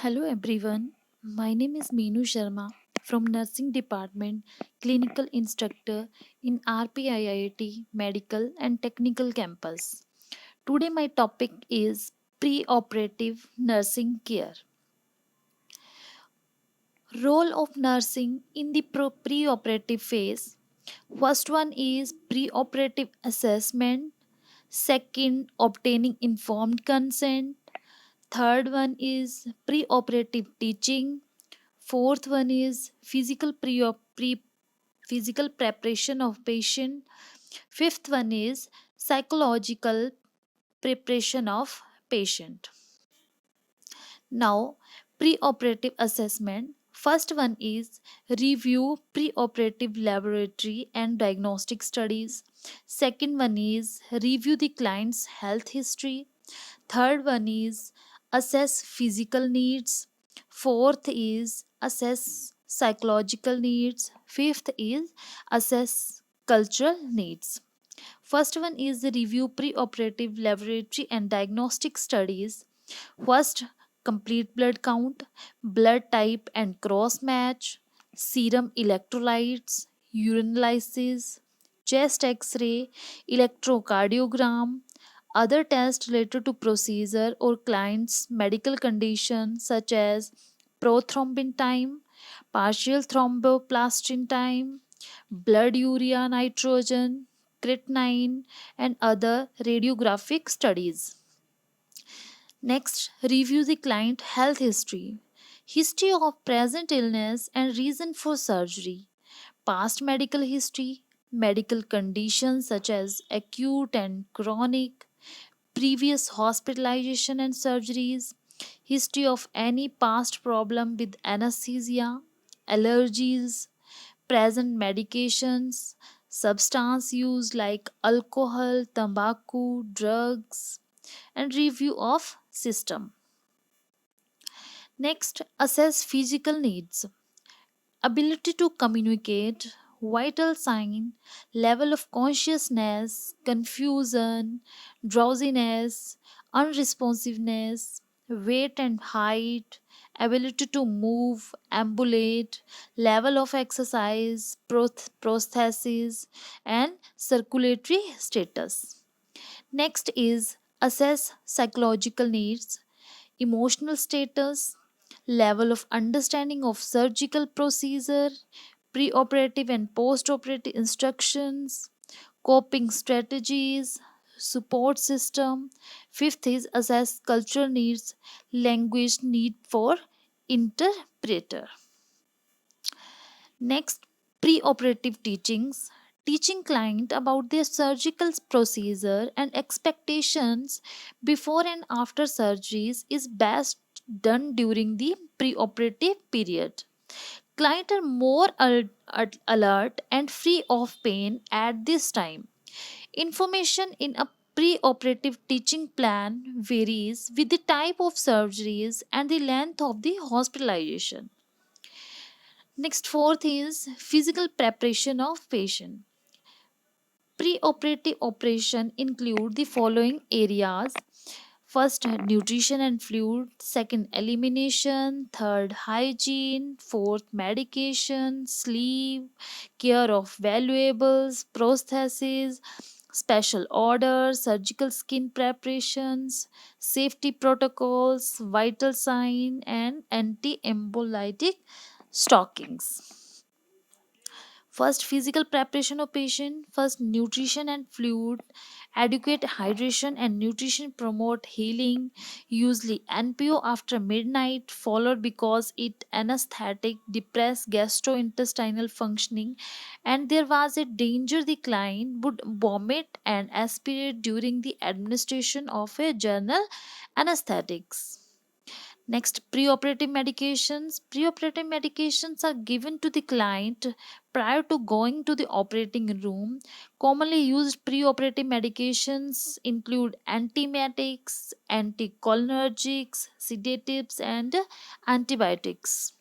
Hello everyone, my name is Meenu Sharma from Nursing Department, Clinical Instructor in RPIIT Medical and Technical Campus. Today my topic is Pre-Operative Nursing Care. Role of nursing in the pre-operative phase. First one is pre-operative assessment, second obtaining informed consent, third one is pre-operative teaching. Fourth one is physical preparation of patient. Fifth one is psychological preparation of patient. Now, pre-operative assessment. First one is review pre-operative laboratory and diagnostic studies. Second one is review the client's health history. Third one is assess physical needs. Fourth is assess psychological needs. Fifth is assess cultural needs. First one is the review pre-operative laboratory and diagnostic studies. First, complete blood count, blood type and cross match, serum electrolytes, urinalysis, chest x-ray, electrocardiogram, other tests related to procedure or client's medical condition such as prothrombin time, partial thromboplastin time, blood urea nitrogen, creatinine, and other radiographic studies. Next, review the client health history. History of present illness and reason for surgery. Past medical history, medical conditions such as acute and chronic, previous hospitalization and surgeries, history of any past problem with anesthesia, allergies, present medications, substance use like alcohol, tobacco, drugs, and review of system. Next, assess physical needs. Ability to communicate, vital sign, level of consciousness, confusion, drowsiness, unresponsiveness, weight and height, ability to move, ambulate, level of exercise, prostheses, and circulatory status. Next is assess psychological needs, emotional status, level of understanding of surgical procedure, preoperative and postoperative instructions, coping strategies, support system. Fifth is assess cultural needs, language need for interpreter. Next, preoperative teachings. Teaching client about their surgical procedure and expectations before and after surgeries is best done during the preoperative period. Clients are more alert and free of pain at this time. Information in a preoperative teaching plan varies with the type of surgeries and the length of the hospitalization. Next, fourth is physical preparation of patient. Pre-operative operation include the following areas. First, nutrition and fluid. Second, elimination. Third, hygiene. Fourth, medication, sleep, care of valuables, prostheses, special orders, surgical skin preparations, safety protocols, vital sign, and anti-embolitic stockings. First, physical preparation of patient. First, nutrition and fluid. Adequate hydration and nutrition promote healing. Usually NPO after midnight, followed because it anesthetic depress gastrointestinal functioning, and there was a danger the client would vomit and aspirate during the administration of a general anesthetics. Next, preoperative medications. Preoperative medications are given to the client prior to going to the operating room. Commonly used preoperative medications include antiemetics, anticholinergics, sedatives, and antibiotics.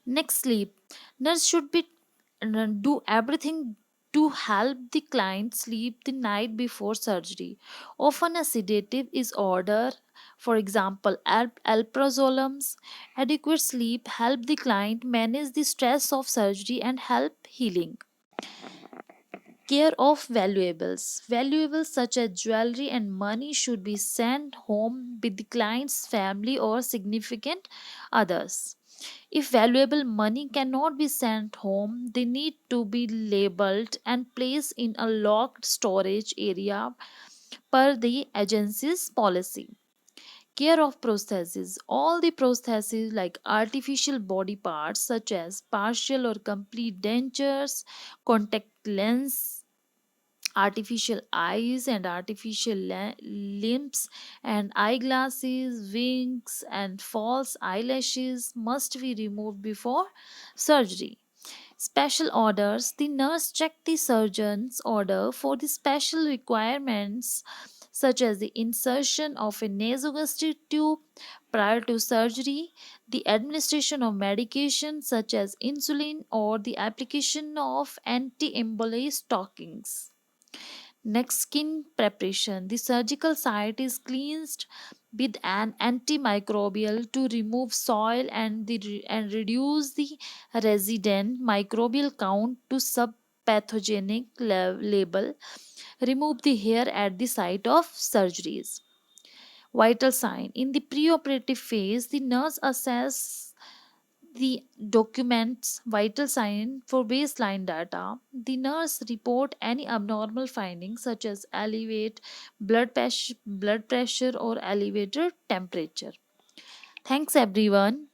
Next, sleep. Nurse should be do everything to help the client sleep the night before surgery. Often a sedative is ordered, for example, alprazolam's adequate sleep help the client manage the stress of surgery and help healing. Care of valuables. Valuables such as jewelry and money should be sent home with the client's family or significant others. If valuable money cannot be sent home, they need to be labeled and placed in a locked storage area per the agency's policy. Care of prostheses. All the prostheses like artificial body parts such as partial or complete dentures, contact lens, artificial eyes and artificial limbs and eyeglasses, wigs and false eyelashes must be removed before surgery. Special orders. The nurse checked the surgeon's order for the special requirements such as the insertion of a nasogastric tube prior to surgery, the administration of medication such as insulin, or the application of antiemboli stockings. Next, skin preparation. The surgical site is cleansed with an antimicrobial to remove soil and reduce the resident microbial count to subpathogenic level. Remove the hair at the site of surgeries. Vital sign. In the preoperative phase, the nurse assess the documents vital sign for baseline data. The nurse report any abnormal findings such as elevate blood pressure or elevated temperature. Thanks everyone.